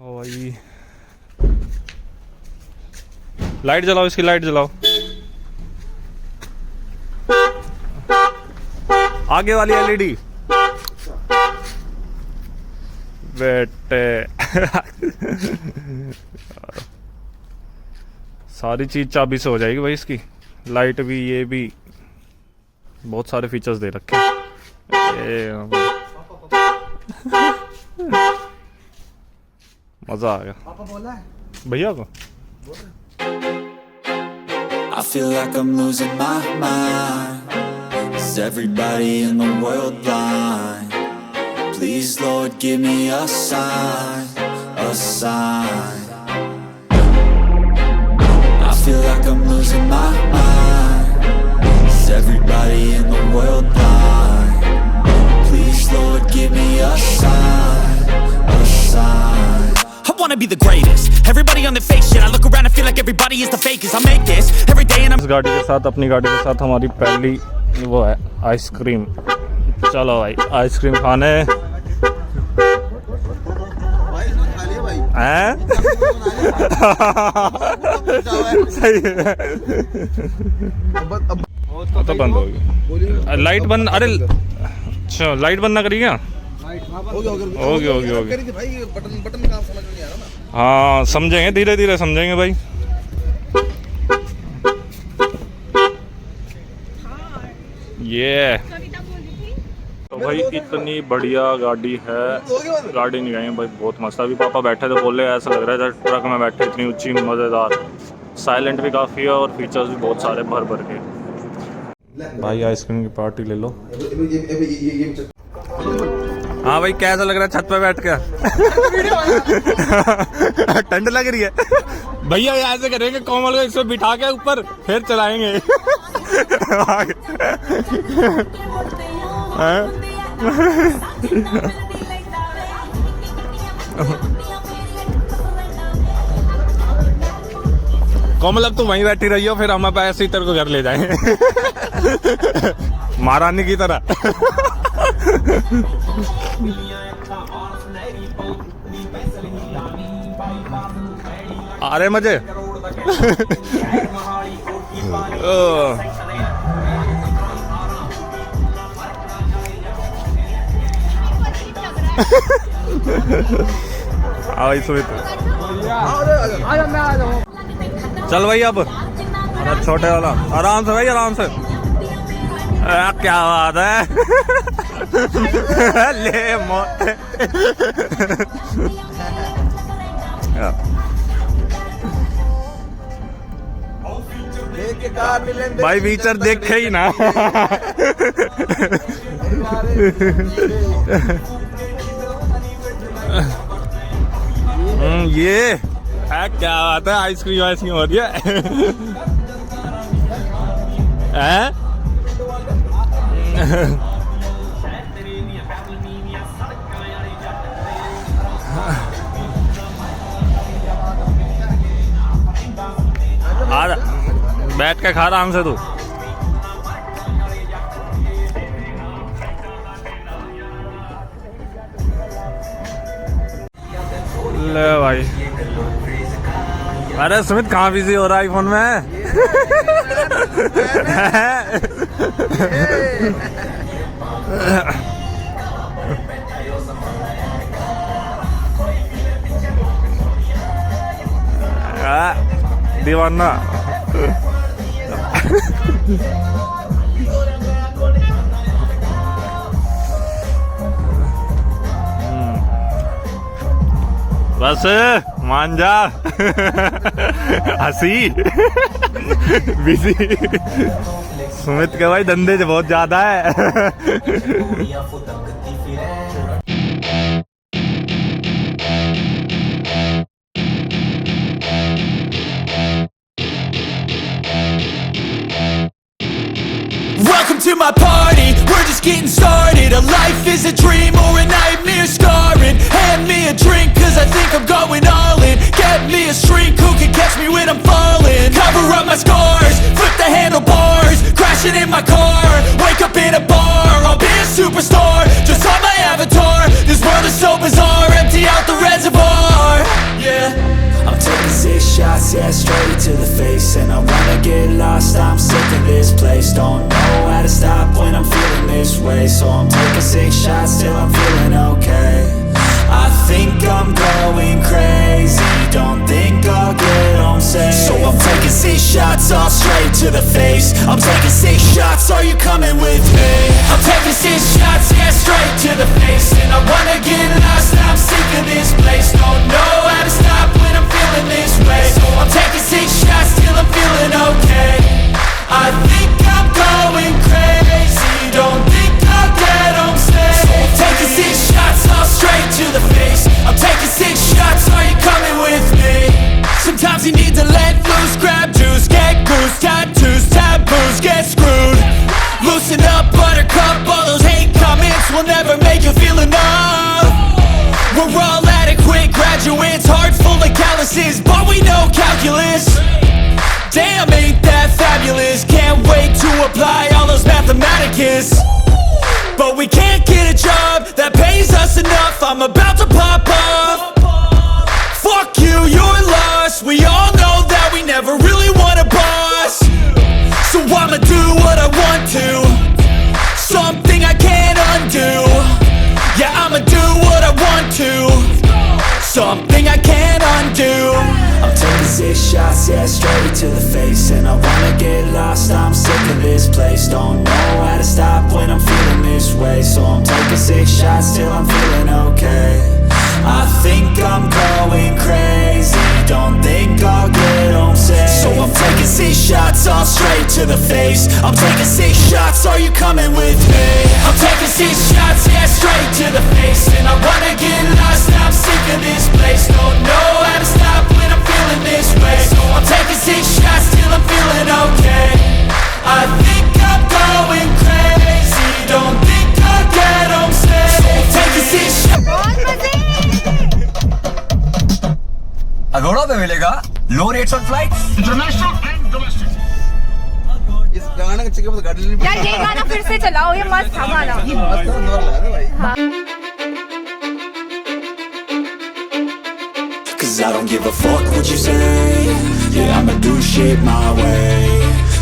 ओ भाई लाइट जलाओ, इसकी लाइट जलाओ, आगे वाली एलईडी बेटे। सारी चीज चाबी से हो जाएगी भाई इसकी, लाइट भी, ये भी, बहुत सारे फीचर्स दे रखे हैं। मजा आ गया। पापा बोला है भैया को। I feel like I'm losing my mind. Is everybody in the world blind? Please Lord give me a sign, a sign. I feel like I'm losing my mind. Is everybody in the world blind? Please Lord give me a sign, a sign. I wanna be the greatest. Everybody on the fake shit. I look around and feel like everybody is the fakest. I make this every day and I'm इस गाड़ी के साथ, अपनी गाड़ी के साथ हमारी पहली वो है आइसक्रीम। चलो भाई आइसक्रीम खाने हैं। सही है। तो बंद हो गई लाइट, बंद। अरे अच्छा लाइट बंद ना करी क्या? होगी। हाँ समझेंगे, धीरे धीरे समझेंगे भाई। ये तो भाई इतनी बढ़िया गाड़ी है, गाड़ी नहीं गई भाई, बहुत मस्त। अभी पापा बैठे थे, बोले ऐसा लग रहा है जैसे ट्रक में बैठे, इतनी ऊंची, मज़ेदार, साइलेंट भी काफ़ी है और फीचर्स भी बहुत सारे भर भर के। भाई आइसक्रीम की पार्टी ले लो। हाँ भाई कैसा लग रहा है छत पे बैठ के? ठंड लग रही है भैया। ऐसे करेंगे कोमल को इसमें बिठा के ऊपर, फिर चलाएंगे। कोमल अब तो वहीं बैठी रही हो, फिर हम अब ऐसे ही तेरे को घर ले जाएंगे महारानी की तरह। आ रहे मजे। भाई सुमित चल भाई अब। अरे छोटे वाला आराम से भाई, आराम से। क्या बात है। ले मौत। भाई फीचर देखे ही ना। ये क्या बात है, आइसक्रीम आइसक्रीम हो रही है। बैठ के खा आराम से तू। ले भाई। अरे सुमित कहाँ बिजी हो रहा है आईफोन में? दीवाना। बस मान जा। हंसी बिजी। सुमित के भाई धंधे से बहुत ज्यादा है। Welcome to my party, we're just getting started. A life is a dream or a nightmare scarring. Hand me a drink cause I think I'm going all in. Get me a shrink who can catch me when I'm falling. Cover up my scars, flip the handlebars. Crashing in my car, wake up in a bar. I'll be a superstar, just on my avatar. This world is so bizarre, empty out the reservoir. shots, yeah, straight to the face. And I wanna get lost, I'm sick of this place. Don't know how to stop when I'm feeling this way. So I'm taking 6 shots till I'm feeling okay. I think I'm going crazy, don't think I'll get home safe. So I'm taking 6 shots, all straight to the face. I'm taking 6 shots, are you coming with me? I'm taking 6 shots, yeah, straight to the face. And I wanna get lost, I'm sick of this place. Don't know how to stop when I'm feeling this way. So I'm taking 6 shots till I'm feeling okay. I think I'm going crazy, don't think I'll get home safe. So I'm taking 6 shots, all straight to the face. I'm taking 6 shots, are you coming with me? Sometimes you need to let loose, grab juice, get goose, tattoos, taboos, get screwed. Loosen up, buttercup, all those hate comments will never make you feel enough. We're all adequate graduates, heart full of calluses, but we know calculus. Damn, ain't that fabulous? Can't wait to apply all those mathematicus. But we can't get a job that pays us enough. I'm about to pop up. Fuck you, you're lost. We all know that we never really want a boss. So I'ma do what I want to, something I can't undo. Yeah, I'ma do what I want to, something I can't undo. I'm taking 6 shots, yeah, straight to the face. And I wanna get lost, I'm sick of this place. Don't know how to stop when I'm feeling this way. So I'm taking 6 shots till I'm feeling okay. I think I'm going crazy, don't think I'll get home safe. So I'm taking 6 shots, all straight to the face. I'm taking 6 shots, are you coming with me? I'm taking 6 shots, yeah, straight to the face. And I wanna get lost, I'm sick of this place. Don't know how to stop when I'm feeling this way. So I'm taking 6 shots till I'm feeling okay. I think I'm going crazy, don't think I'll get home safe. So I'm taking 6 shots. Agoda पे मिलेगा low rates on flights international and domestic. इस गाना के चक्कर में गाड़ी नहीं यार ये गाना फिर से चलाओ, ये मस्त था गाना। भाई। Cause I don't give a fuck what you say. Yeah, I'ma do shit my way.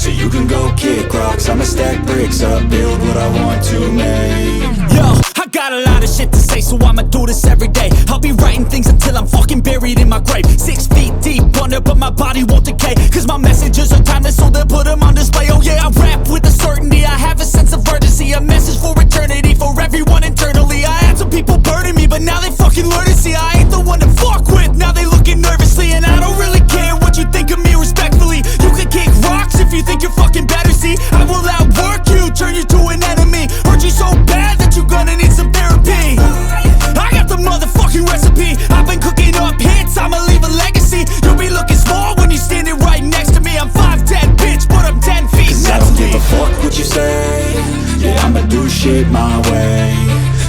So you can go kick rocks, I'ma stack bricks up, build what I want to make. Yo, I got a lot of shit to say, so I'ma do this every day. I'll be writing things until I'm fucking buried in my grave. 6 feet deep under, but my body won't decay. Cause my messages are timeless, so they'll put them on display. Oh yeah, I rap with a certainty, I have a sense of urgency. A message for eternity, for everyone internally. I had some people burning me, but now they fucking learn to see I ain't the one to fuck with, now they looking nervously. And I don't really care what you think of me respectfully. You can kick rocks if you think you're fucking better, see I will outwork you, turn you to an enemy. Hurt you so bad that you're gonna need some therapy. I got the motherfucking recipe, I've been cooking up hits, I'ma leave a legacy. You'll be looking small when you're standing right next to me. I'm 5'10", bitch, but I'm 10 feet Cause I next don't to give me. a fuck what you say. Yeah, I'ma do shit my way.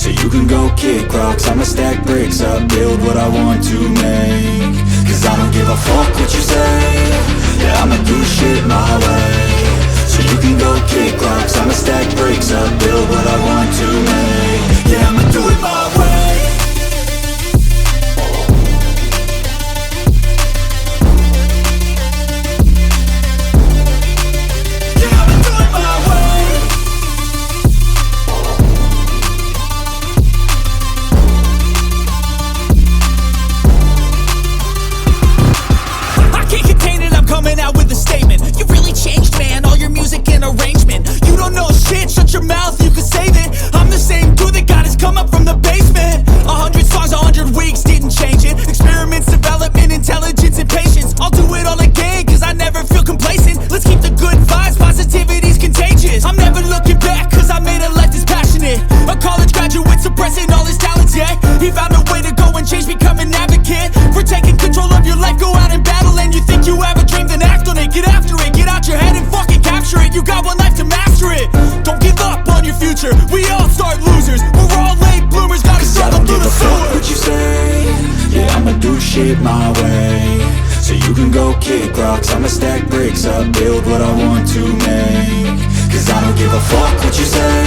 So you can go kick rocks, I'ma stack bricks up, build what I want to make. Cause I don't give a fuck what you say. Yeah, I'ma do shit my way. So you can go kick rocks, I'ma stack bricks up, build what I want to make. Yeah, I'ma do it my way. Yeah, I'ma do it my way. I can't contain it, I'm coming out with a statement. You really changed, man, all your music and arrangement. You don't know shit, shut your mouth, you can save it. I'm the same dude that got his come up from the basement. 100 songs, 100 weeks, didn't change it. Experiments, development, intelligence, and patience. I'll do it all again, cause I never feel complacent. Let's keep the good vibes, positivity's contagious. I'm never looking back, cause I made a life that's passionate. A college graduate suppressing all his talents, yeah. He found a way to go and change, become an advocate. For taking control of your life, go out and battle. And you think you have a dream, then act on it. Get after it, get out your head and fucking capture it. You got one life to master it. Don't give up on your future, we all start losers. We're all late bloomers, gotta Cause I struggle don't through give the a fuck sewer. what you say. Yeah, I'ma do shit my way. So you can go kick rocks, I'ma stack bricks up, build what I want to make. Cause I don't give a fuck what you say.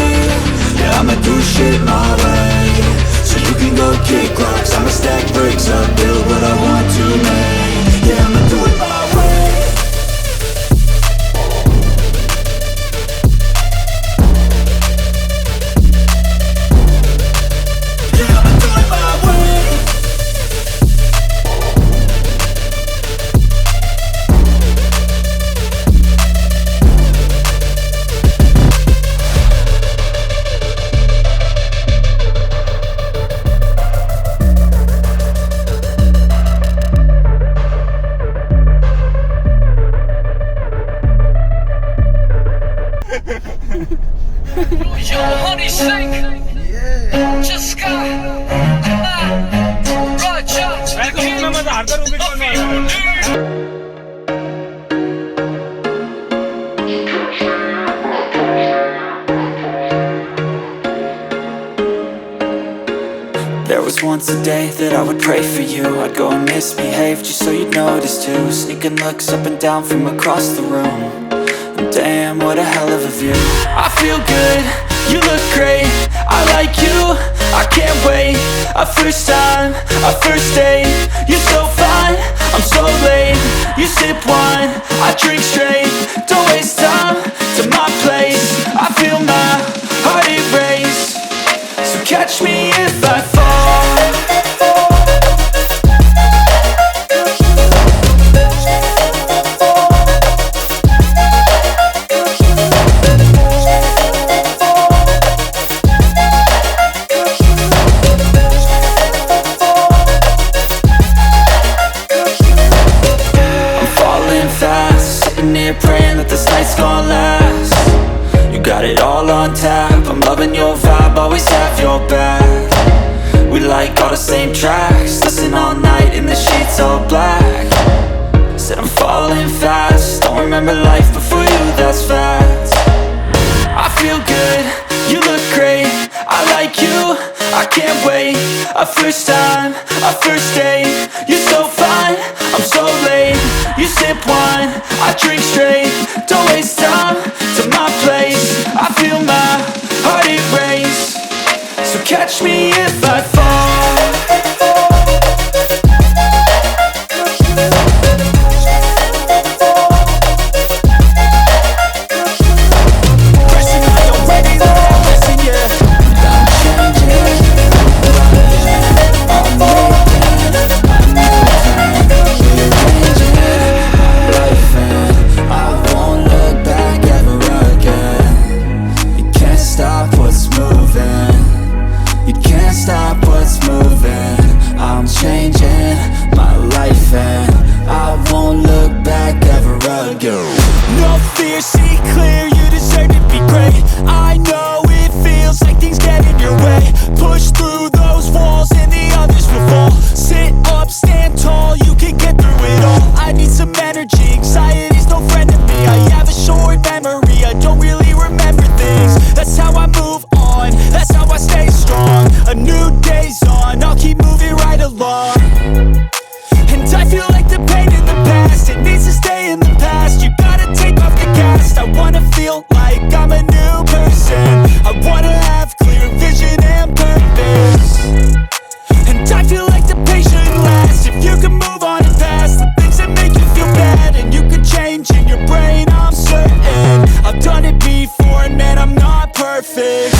Yeah, I'ma do shit my way. So you can go kick rocks, I'ma stack bricks up, build what I want to make. Yeah, I'ma do it my way. There was once a day that I would pray for you. I'd go and misbehave just so you'd notice too. Sneaking looks up and down from across the room. And damn, what a hell of a view. I feel good, you look great, I like you, I can't wait. A first time, a first date, you're so fine, I'm so late. You sip wine, I drink straight, don't waste time to my place. I feel my heart erase, so catch me if I fall. Praying that this night's gonna last. You got it all on tap, I'm loving your vibe, always have your back. We like all the same tracks, listen all night in the sheets all black. Said I'm falling fast, don't remember life before you, that's fact. I feel good, you look great, I like you, I can't wait. A first time, a first date, you're so fine, I'm so late. You sip wine, I drink straight, don't waste time to my place. I feel my heart erase, so catch me if I fall. Pressing on your ready, I'm missing you. I'm changing my life, and I won't look back ever again. You can't stop what's moving. You can't stop what's moving. I'm changing my life and I won't look back ever again. No fear, see clear, you deserve to be great. I know it feels like things get in your way. Push through those walls and the others will fall. Sit up, stand tall, you can get through it all. I need some energy, anxiety's no friend to me. I have a short memory, I don't really remember things. That's how I move on, that's how I stay strong. A new day's on, I'll keep moving right along. And I feel like the pain in the past, it needs to stay in the past. You gotta take off the cast. I wanna feel like I'm a new person. I wanna have clear vision and purpose. And I feel like the pain shouldn't last. If you can move on and past the things that make you feel bad, and you can change in your brain, I'm certain. I've done it before and man, I'm not perfect.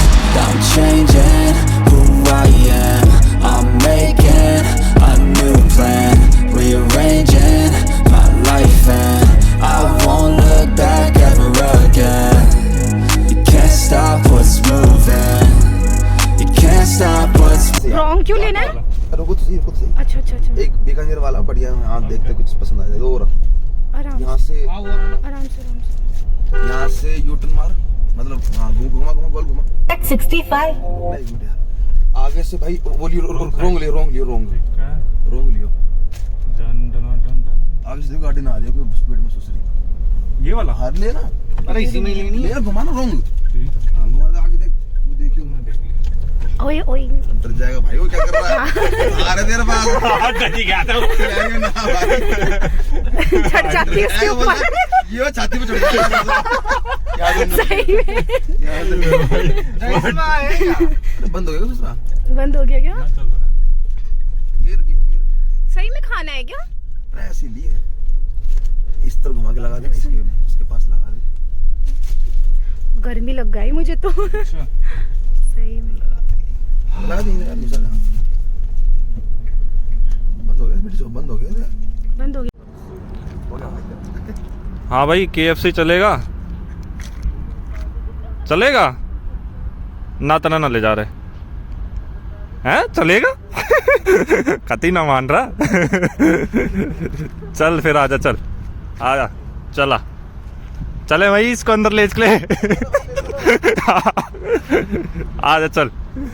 I'm changing who I am. I'm making a new plan, rearranging my life and I won't look back ever again. You can't stop what's moving. You can't stop what's wrong क्यों लेना है? रुको तो सही अच्छा अच्छा अच्छा एक बीकानेर वाला बढ़िया है, हाँ देखते कुछ पसंद आ जाएगा। और आराम यहाँ से आराम यहाँ से यू टर्न मार, मतलब हाँ घुमा घुमा गोल घुमा 65 नहीं गुड यार। आगे से भाई वो लियो रोंग लियो आगे से देखो गाड़ी ना आ जाए कोई स्पीड में सुसरी ये वाला हार ले ना। अरे इसी में लेनी है, घुमा ना रोंग। हाँ घुमा दे आगे, देख वो देखियो ना देख ले। ओए ओए डर जाएगा भाई, वो क्या कर रहा है? आ रहे तेरे पास डरी गया था जाएंगे ना भाई, चढ़ जाती है उसके ऊपर। ये छाती पे चढ़ जाएगा सही में बंद हो गया दूसरा, बंद हो गया क्या? गिर सही में खाना है क्या? ऐसे लिए इस तरह घुमा के लगा देना, इसके पास लगा दे। गर्मी लग गई मुझे तो। सही में लगा देंगे यार दूसरा। बंद हो गया वीडियो, बंद हो गया। हाँ भाई KFC चलेगा ना तना ना ले जा रहे हैं, चलेगा कती ना मान रहा चल फिर आजा, चला चले भाई, इसको अंदर ले चले आजा चल।